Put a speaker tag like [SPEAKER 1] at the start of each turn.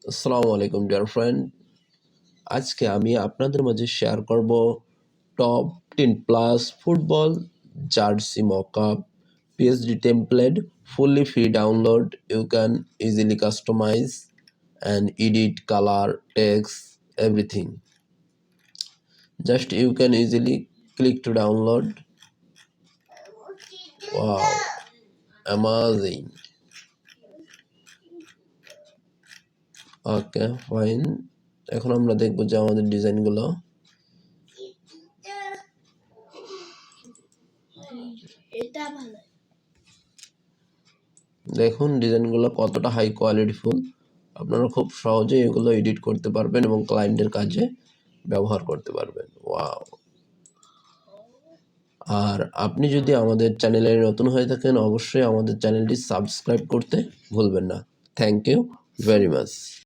[SPEAKER 1] আসসালামু আলাইকুম dear friend. আজকে আমি আপনাদের মাঝে শেয়ার করব top 10 plus football jersey mockup PSD template fully free download. You can easily customize and edit color, text, everything. Just you can easily click to download. Wow, amazing. Okay fine, এখন আমরা দেখব যে আমাদের ডিজাইনগুলো দেখুন ডিজাইনগুলো কতটা হাই কোয়ালিটিফুল। আপনারা খুব সহজেই এগুলো এডিট করতে পারবেন এবং ক্লায়েন্টের কাজে ব্যবহার করতে পারবেন। ওয়াও! আর আপনি যদি আমাদের চ্যানেলে নতুন হয়ে থাকেন অবশ্যই আমাদের চ্যানেলটি সাবস্ক্রাইব করতে ভুলবেন না। Thank you very much.